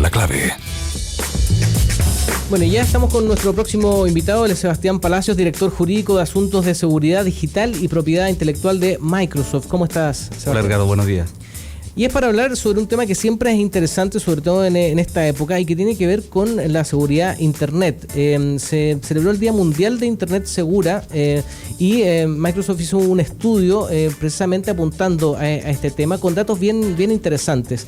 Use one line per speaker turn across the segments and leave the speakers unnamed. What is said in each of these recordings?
La Clave.
Bueno, y ya estamos con nuestro próximo invitado, él es Sebastián Palacios, director jurídico de Asuntos de Seguridad Digital y Propiedad Intelectual de Microsoft. ¿Cómo estás, Sebastián?
Hola, Ricardo, buenos días.
Y es para hablar sobre un tema que siempre es interesante, sobre todo en esta época, y que tiene que ver con la seguridad Internet. Se celebró el Día Mundial de Internet Segura y Microsoft hizo un estudio precisamente apuntando a este tema con datos bien interesantes,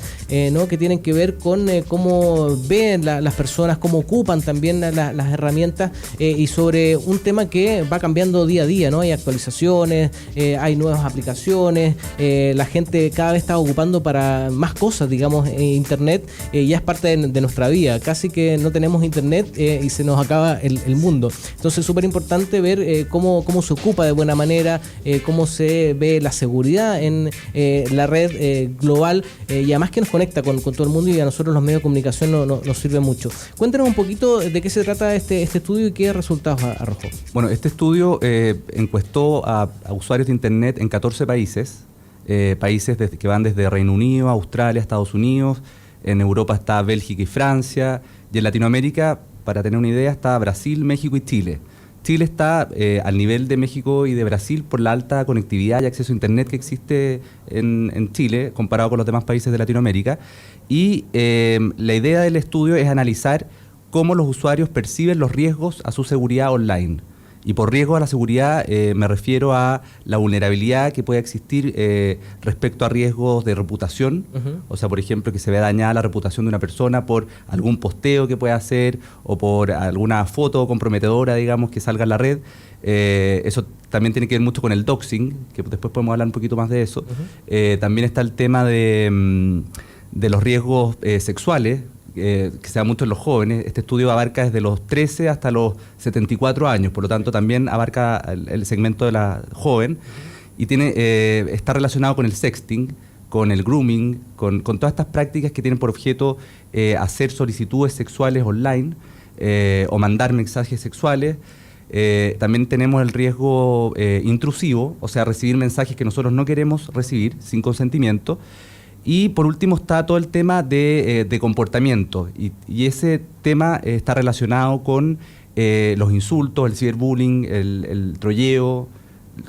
¿no? Que tienen que ver con cómo ven las personas, cómo ocupan también las herramientas y sobre un tema que va cambiando día a día, ¿no? Hay actualizaciones, hay nuevas aplicaciones, la gente cada vez está ocupando para más cosas, digamos, Internet ya es parte de nuestra vida, casi que no tenemos Internet y se nos acaba el mundo. Entonces es súper importante ver cómo se ocupa de buena manera, cómo se ve la seguridad en la red global y además que nos conecta con todo el mundo, y a nosotros los medios de comunicación nos sirve mucho. Cuéntanos un poquito de qué se trata este estudio y qué resultados arrojó.
Bueno, este estudio encuestó a usuarios de Internet en 14 países. Países que van desde Reino Unido, Australia, Estados Unidos. En Europa está Bélgica y Francia, y en Latinoamérica, para tener una idea, está Brasil, México y Chile. Chile está al nivel de México y de Brasil por la alta conectividad y acceso a Internet que existe en Chile comparado con los demás países de Latinoamérica, y la idea del estudio es analizar cómo los usuarios perciben los riesgos a su seguridad online. Y por riesgo a la seguridad me refiero a la vulnerabilidad que puede existir respecto a riesgos de reputación. O sea, por ejemplo, que se vea dañada la reputación de una persona por algún posteo que pueda hacer o por alguna foto comprometedora, digamos, que salga en la red. Eso también tiene que ver mucho con el doxing, que después podemos hablar un poquito más de eso. También está el tema de los riesgos sexuales, que se da mucho en los jóvenes. Este estudio abarca desde los 13 hasta los 74 años, por lo tanto también abarca el segmento de la joven, y está relacionado con el sexting, con el grooming, con todas estas prácticas que tienen por objeto hacer solicitudes sexuales online o mandar mensajes sexuales. También tenemos el riesgo intrusivo, o sea, recibir mensajes que nosotros no queremos recibir sin consentimiento. Y por último está todo el tema de comportamiento, y ese tema está relacionado con los insultos, el ciberbullying, el trolleo,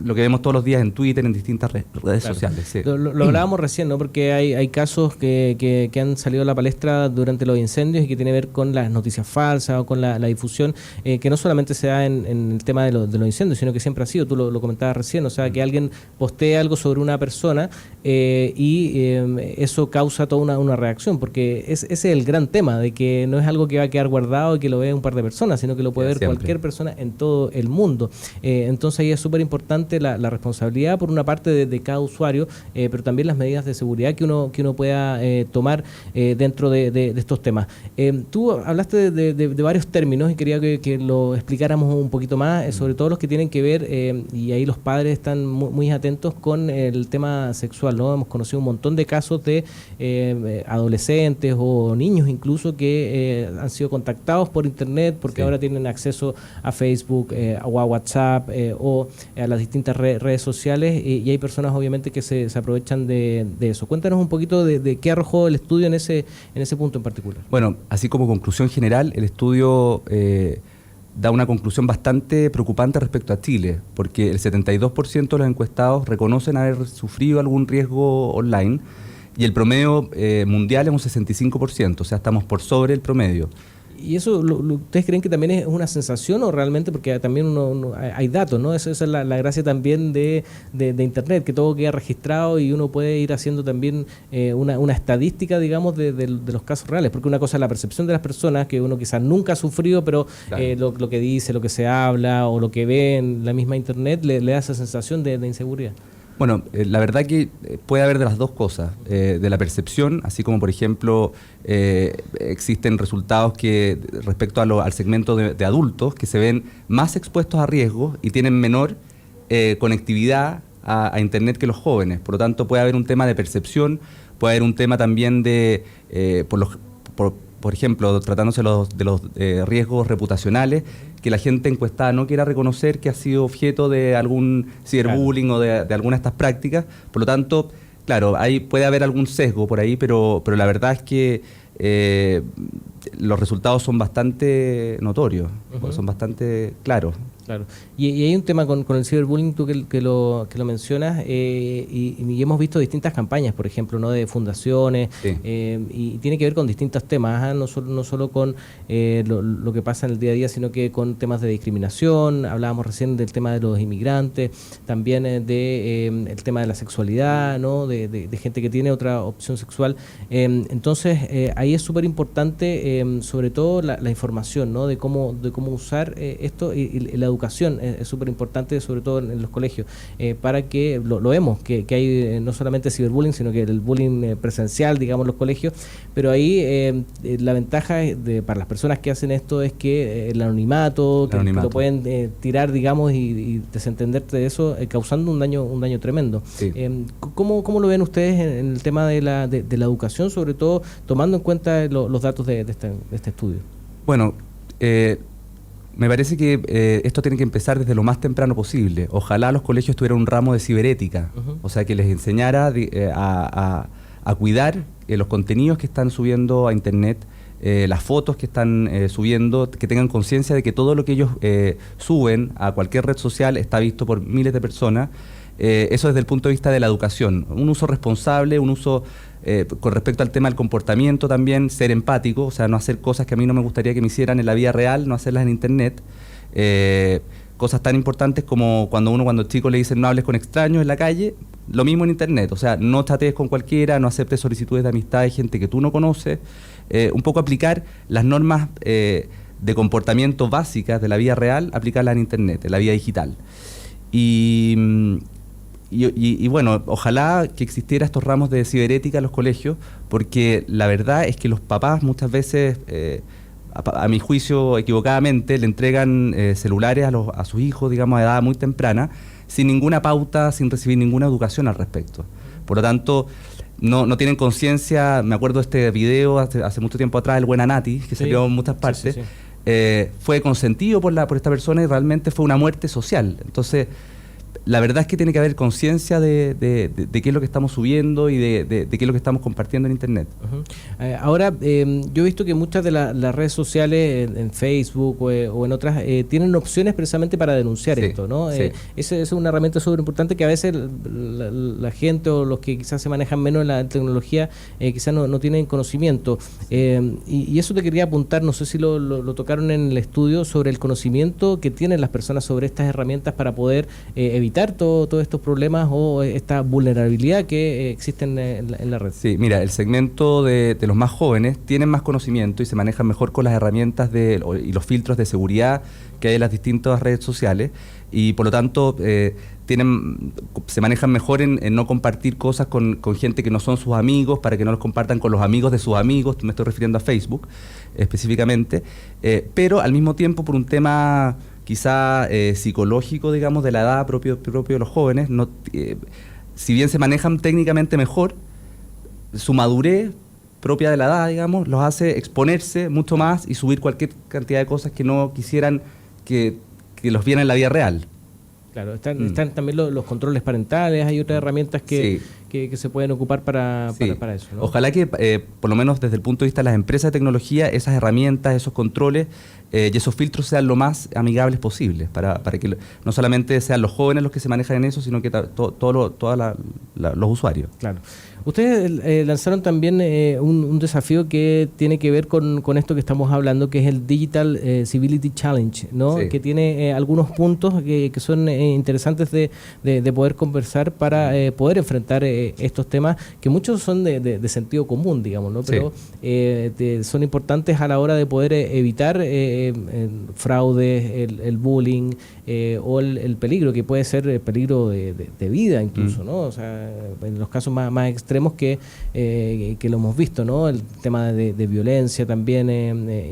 lo que vemos todos los días en Twitter, en distintas redes sociales. Sí.
Lo hablábamos recién, ¿no? Porque hay casos que han salido a la palestra durante los incendios y que tiene que ver con las noticias falsas o con la difusión, que no solamente se da en el tema de los incendios, sino que siempre ha sido, tú lo comentabas recién, o sea, que alguien postee algo sobre una persona y eso causa toda una reacción, porque ese es el gran tema, de que no es algo que va a quedar guardado y que lo ve un par de personas, sino que lo puede ver
siempre
cualquier persona en todo el mundo. Entonces ahí es súper importante la responsabilidad por una parte de cada usuario, pero también las medidas de seguridad que uno pueda tomar dentro de estos temas. Tú hablaste de varios términos y quería que lo explicáramos un poquito más, sobre todo los que tienen que ver, y ahí los padres están muy atentos con el tema sexual, ¿no? Hemos conocido un montón de casos de adolescentes o niños incluso que han sido contactados por Internet porque ahora tienen acceso a Facebook o a WhatsApp o a las distintas redes sociales, y hay personas obviamente que se aprovechan de eso. Cuéntanos un poquito de qué arrojó el estudio en ese punto en particular.
Bueno, así como conclusión general, el estudio da una conclusión bastante preocupante respecto a Chile, porque el 72% de los encuestados reconocen haber sufrido algún riesgo online, y el promedio mundial es un 65%, o sea, estamos por sobre el promedio.
¿Y eso ustedes creen que también es una sensación o realmente, porque también hay datos, ¿no? Esa es la gracia también de Internet, que todo queda registrado y uno puede ir haciendo también una estadística, digamos, de los casos reales, porque una cosa es la percepción de las personas, que uno quizás nunca ha sufrido, pero claro, lo que dice, lo que se habla o lo que ve en la misma Internet le da esa sensación de inseguridad.
Bueno, la verdad que puede haber de las dos cosas, de la percepción, así como por ejemplo existen resultados que respecto al segmento de adultos que se ven más expuestos a riesgos y tienen menor conectividad a Internet que los jóvenes. Por lo tanto, puede haber un tema de percepción, puede haber un tema también de, por ejemplo, tratándose de los riesgos reputacionales, que la gente encuestada no quiera reconocer que ha sido objeto de algún ciberbullying o de alguna de estas prácticas. Por lo tanto, claro, puede haber algún sesgo por ahí, pero la verdad es que los resultados son bastante notorios, son bastante claros.
Claro. Y hay un tema con el ciberbullying, tú que lo mencionas, y hemos visto distintas campañas, por ejemplo, ¿no? De fundaciones,
Sí.
y tiene que ver con distintos temas, no solo con lo que pasa en el día a día, sino que con temas de discriminación. Hablábamos recién del tema de los inmigrantes, también el tema de la sexualidad, ¿no? De gente que tiene otra opción sexual. Entonces, ahí es súper importante, sobre todo la información, ¿no? De cómo usar esto y la educación es súper importante, sobre todo en los colegios, para que lo vemos, que hay no solamente ciberbullying, sino que el bullying presencial, digamos, en los colegios, pero ahí la ventaja para las personas que hacen esto es que el anonimato, que lo pueden tirar, digamos, y desentenderte de eso, causando un daño tremendo.
Sí.
¿Cómo lo ven ustedes en el tema de la educación, sobre todo tomando en cuenta los datos de este estudio?
Bueno, me parece que esto tiene que empezar desde lo más temprano posible. Ojalá los colegios tuvieran un ramo de ciberética, o sea, que les enseñara a cuidar los contenidos que están subiendo a Internet, las fotos que están subiendo, que tengan conciencia de que todo lo que ellos suben a cualquier red social está visto por miles de personas. Eso desde el punto de vista de la educación. Un uso responsable, un uso con respecto al tema del comportamiento también, ser empático, o sea, no hacer cosas que a mí no me gustaría que me hicieran en la vida real, no hacerlas en Internet. Cosas tan importantes como cuando chicos le dicen no hables con extraños en la calle, lo mismo en Internet, o sea, no chatees con cualquiera, no aceptes solicitudes de amistad de gente que tú no conoces. Un poco aplicar las normas de comportamiento básicas de la vida real, aplicarlas en Internet, en la vida digital. Y bueno, ojalá que existiera estos ramos de ciberética en los colegios, porque la verdad es que los papás muchas veces, a mi juicio equivocadamente, le entregan celulares a sus hijos, digamos, a edad muy temprana, sin ninguna pauta, sin recibir ninguna educación al respecto. Por lo tanto, no tienen conciencia. Me acuerdo de este video hace mucho tiempo atrás, el buen Anati, que salió en muchas partes.
Sí.
Fue consentido por esta persona y realmente fue una muerte social. Entonces, la verdad es que tiene que haber conciencia de qué es lo que estamos subiendo y de qué es lo que estamos compartiendo en Internet.
Ahora, yo he visto que muchas de las redes sociales, en Facebook o en otras, tienen opciones precisamente para denunciar esto, ¿no?
Sí.
Esa es una herramienta súper importante que a veces la gente o los que quizás se manejan menos en la tecnología quizás no tienen conocimiento. Y eso te quería apuntar, no sé si lo tocaron en el estudio, sobre el conocimiento que tienen las personas sobre estas herramientas para poder evitar todos estos problemas o esta vulnerabilidad que existen en la red.
Sí, mira, el segmento de los más jóvenes tienen más conocimiento y se manejan mejor con las herramientas y los filtros de seguridad que hay en las distintas redes sociales, y por lo tanto se manejan mejor en no compartir cosas con gente que no son sus amigos, para que no los compartan con los amigos de sus amigos. Me estoy refiriendo a Facebook específicamente, pero al mismo tiempo, por un tema quizá psicológico, digamos, de la edad propio de los jóvenes, si bien se manejan técnicamente mejor, su madurez propia de la edad, digamos, los hace exponerse mucho más y subir cualquier cantidad de cosas que no quisieran que los vieran en la vida real.
Claro, están también los controles parentales, hay otras herramientas que se pueden ocupar para eso, ¿no?
Ojalá que, por lo menos desde el punto de vista de las empresas de tecnología, esas herramientas, esos controles y esos filtros sean lo más amigables posibles, para que no solamente sean los jóvenes los que se manejan en eso, sino que todos los usuarios.
Claro. Ustedes lanzaron también un desafío que tiene que ver con esto que estamos hablando, que es el Digital Civility Challenge, ¿no?
Sí.
Que tiene algunos puntos que son interesantes de poder conversar para poder enfrentar estos temas, que muchos son de sentido común, digamos, ¿no? Pero son importantes a la hora de poder evitar fraudes, el bullying o el peligro, que puede ser peligro de vida incluso, ¿no? O sea, en los casos más extremos que lo hemos visto, ¿no? El tema de violencia también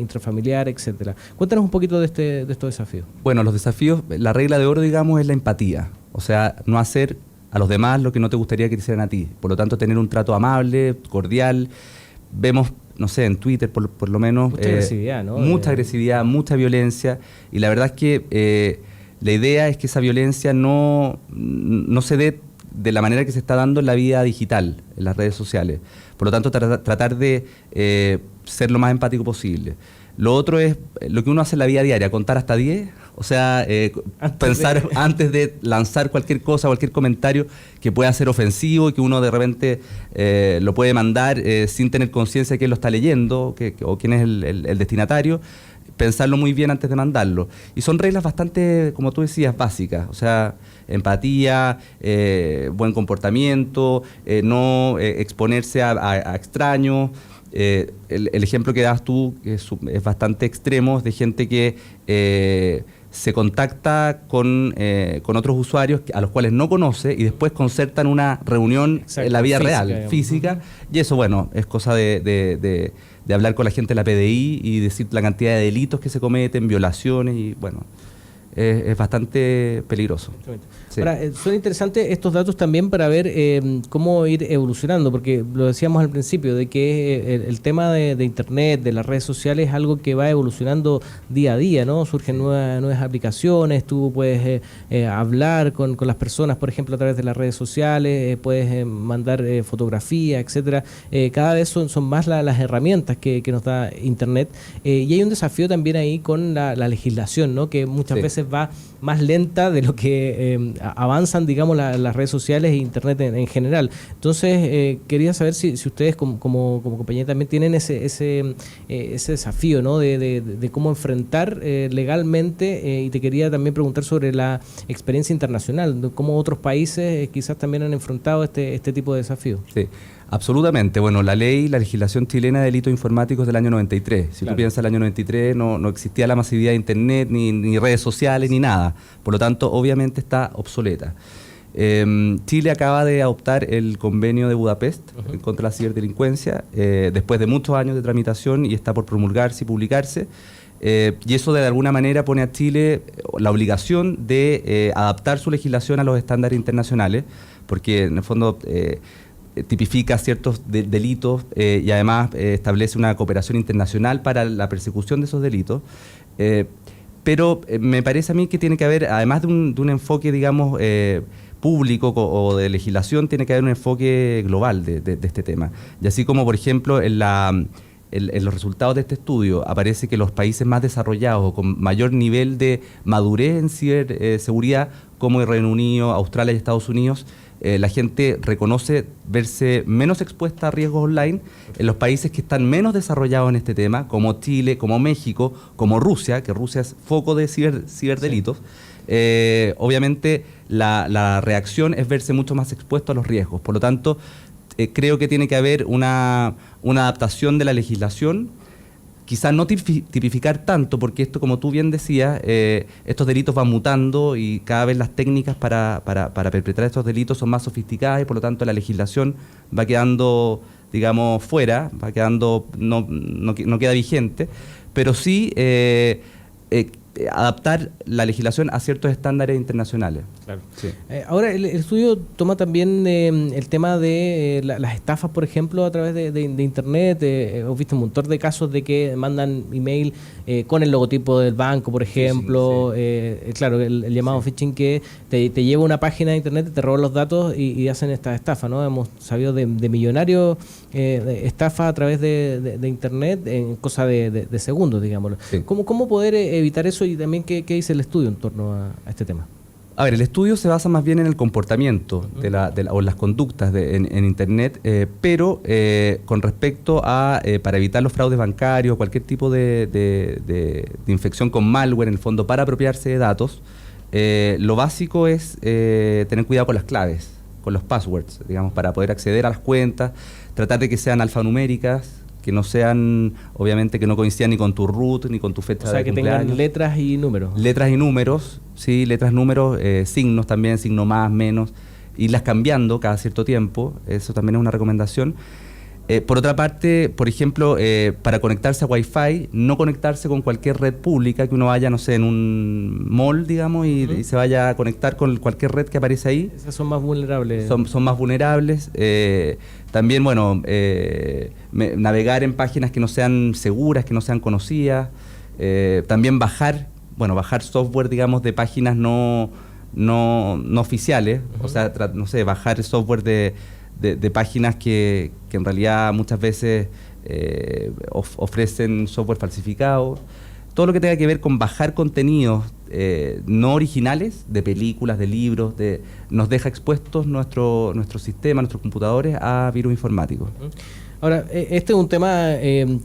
intrafamiliar, etcétera. Cuéntanos un poquito de estos desafíos.
Bueno, los desafíos, la regla de oro, digamos, es la empatía. O sea, no hacer a los demás lo que no te gustaría que te hicieran a ti. Por lo tanto, tener un trato amable, cordial. Vemos, no sé, en Twitter por lo menos...
Mucha agresividad, ¿no?
Mucha agresividad, mucha violencia. Y la verdad es que la idea es que esa violencia no se dé de la manera que se está dando en la vida digital, en las redes sociales. Por lo tanto, tratar de ser lo más empático posible. Lo otro es lo que uno hace en la vida diaria, contar hasta 10, o sea, pensar antes de lanzar cualquier cosa, cualquier comentario que pueda ser ofensivo y que uno de repente lo puede mandar sin tener conciencia de quién lo está leyendo o quién es el destinatario. Pensarlo muy bien antes de mandarlo. Y son reglas bastante, como tú decías, básicas. O sea, empatía, buen comportamiento, no exponerse a extraños. El ejemplo que das tú es bastante extremo, de gente que se contacta con otros usuarios a los cuales no conoce y después concertan una reunión en la vida real, física, y eso, bueno, es cosa de hablar con la gente de la PDI y decir la cantidad de delitos que se cometen, violaciones, y bueno, es bastante peligroso. Sí.
Ahora, son interesantes estos datos también para ver cómo ir evolucionando, porque lo decíamos al principio, de que el tema de Internet, de las redes sociales, es algo que va evolucionando día a día, ¿no? Surgen nuevas aplicaciones, tú puedes hablar con las personas, por ejemplo, a través de las redes sociales, puedes mandar fotografía, etcétera. Cada vez son más las herramientas que nos da Internet, y hay un desafío también ahí con la legislación, ¿no? Que muchas veces va más lenta de lo que avanzan, digamos, las redes sociales e Internet en general. Entonces, quería saber si ustedes como compañía también tienen ese desafío, ¿no? De cómo enfrentar legalmente, y te quería también preguntar sobre la experiencia internacional, de cómo otros países quizás también han enfrentado este tipo de desafíos.
Sí. Absolutamente. Bueno, la legislación chilena de delitos informáticos del año 93. Si tú piensas, el año 93 no existía la masividad de Internet, ni redes sociales, ni nada. Por lo tanto, obviamente está obsoleta. Chile acaba de adoptar el convenio de Budapest contra la ciberdelincuencia, después de muchos años de tramitación, y está por promulgarse y publicarse. Y eso de alguna manera pone a Chile la obligación de adaptar su legislación a los estándares internacionales, porque en el fondo tipifica ciertos delitos y además establece una cooperación internacional para la persecución de esos delitos. Pero me parece a mí que tiene que haber, además de un enfoque, digamos, público o de legislación, tiene que haber un enfoque global de este tema. Y así como, por ejemplo, en los resultados de este estudio aparece que los países más desarrollados o con mayor nivel de madurez en ciberseguridad, como el Reino Unido, Australia y Estados Unidos, la gente reconoce verse menos expuesta a riesgos online. En los países que están menos desarrollados en este tema, como Chile, como México, como Rusia, que Rusia es foco de ciberdelitos, obviamente la reacción es verse mucho más expuesto a los riesgos. Por lo tanto, creo que tiene que haber una adaptación de la legislación, quizás no tipificar tanto, porque esto, como tú bien decías, estos delitos van mutando y cada vez las técnicas para perpetrar estos delitos son más sofisticadas, y por lo tanto la legislación va quedando, digamos, fuera, va quedando, no queda vigente, pero sí adaptar la legislación a ciertos estándares internacionales.
Claro. Sí. Ahora, el estudio toma también el tema de las estafas, por ejemplo, a través de Internet. Hemos visto un montón de casos de que mandan email con el logotipo del banco, por ejemplo. Phishing, sí. Claro, el llamado phishing, que te lleva a una página de Internet, te roban los datos y hacen esta estafa, ¿no? Hemos sabido de millonarios estafas a través de Internet en cosa de segundos, digámoslo. Sí. ¿Cómo poder evitar eso, y también qué dice el estudio en torno a este tema?
A ver, el estudio se basa más bien en el comportamiento o las conductas en Internet, pero con respecto a, para evitar los fraudes bancarios, cualquier tipo de infección con malware, en el fondo, para apropiarse de datos, lo básico es tener cuidado con las claves, con los passwords, digamos, para poder acceder a las cuentas, tratar de que sean alfanuméricas, que no sean, obviamente, que no coincidan ni con tu root, ni con tu fecha de cumpleaños. O sea, que tengan
letras y números.
Letras y números, sí, letras, números, signos también, signo más, menos, irlas cambiando cada cierto tiempo, eso también es una recomendación. Por otra parte, por ejemplo, para conectarse a Wi-Fi, no conectarse con cualquier red pública, que uno vaya, no sé, en un mall, digamos, y se vaya a conectar con cualquier red que aparece ahí.
Esas son más vulnerables.
Son más vulnerables. También, bueno, navegar en páginas que no sean seguras, que no sean conocidas. También bajar software, digamos, de páginas no no oficiales, o sea, no sé, bajar el software de páginas que en realidad muchas veces ofrecen software falsificado. Todo lo que tenga que ver con bajar contenidos no originales, de películas, de libros, nos deja expuestos nuestro sistema, nuestros computadores a virus informáticos.
Ahora, este es un tema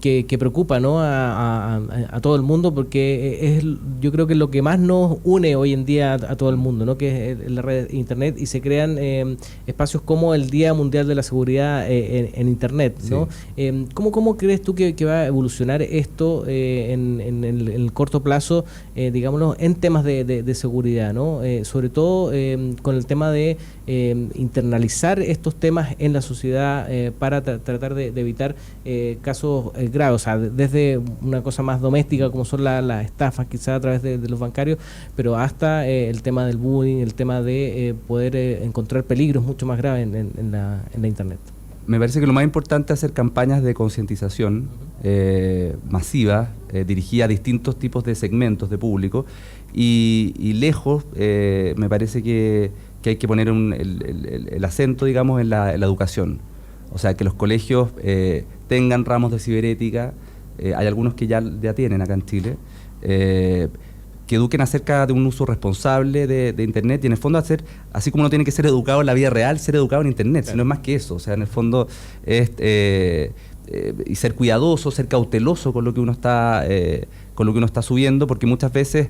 que preocupa, ¿no?, a todo el mundo, porque yo creo que es lo que más nos une hoy en día a todo el mundo, ¿no?, que es la red Internet, y se crean espacios como el Día Mundial de la Seguridad en Internet, ¿no? Sí. ¿Cómo crees tú que va a evolucionar esto en el corto plazo, digámoslo, en temas de seguridad, ¿no? Sobre todo con el tema de internalizar estos temas en la sociedad para tratar de evitar casos graves, o sea, desde una cosa más doméstica como son las estafas quizás a través de los bancarios, pero hasta el tema del bullying, el tema de poder encontrar peligros mucho más graves en la Internet.
Me parece que lo más importante es hacer campañas de concientización masivas, dirigidas a distintos tipos de segmentos de público, y lejos me parece que hay que poner el acento, digamos, en la educación. O sea, que los colegios tengan ramos de ciberética, hay algunos que ya tienen acá en Chile, que eduquen acerca de un uso responsable de Internet, y en el fondo hacer, así como uno tiene que ser educado en la vida real, ser educado en Internet, claro. Si no es más que eso, o sea, en el fondo es y ser cuidadoso, ser cauteloso con lo que uno está subiendo, porque muchas veces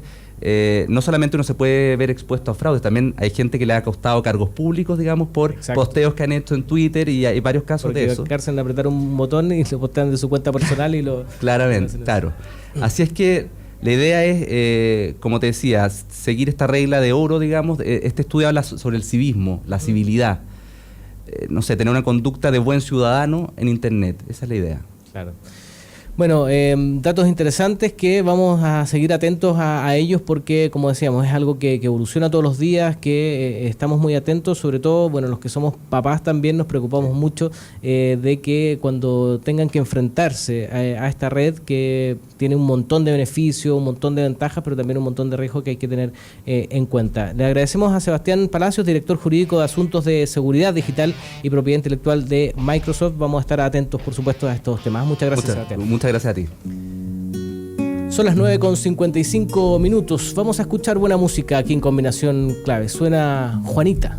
no solamente uno se puede ver expuesto a fraudes, también hay gente que le ha costado cargos públicos, digamos, por Exacto. Posteos que han hecho en Twitter, y hay varios casos porque de eso.
Porque de apretar un botón y lo postean de su cuenta personal y lo...
Claramente, claro. Así es que la idea es, como te decía, seguir esta regla de oro, digamos. Este estudio habla sobre el civismo, la civilidad. No sé, tener una conducta de buen ciudadano en Internet. Esa es la idea.
Claro. Bueno, datos interesantes que vamos a seguir atentos a ellos, porque, como decíamos, es algo que evoluciona todos los días, que estamos muy atentos, sobre todo, bueno, los que somos papás también nos preocupamos mucho de que cuando tengan que enfrentarse a esta red, que tiene un montón de beneficios, un montón de ventajas, pero también un montón de riesgos que hay que tener en cuenta. Le agradecemos a Sebastián Palacios, director jurídico de Asuntos de Seguridad Digital y Propiedad Intelectual de Microsoft. Vamos a estar atentos, por supuesto, a estos temas. Muchas gracias, Sebastián.
Muchas gracias a ti.
Son las 9:55. Vamos a escuchar buena música aquí en Combinación Clave. Suena Juanita.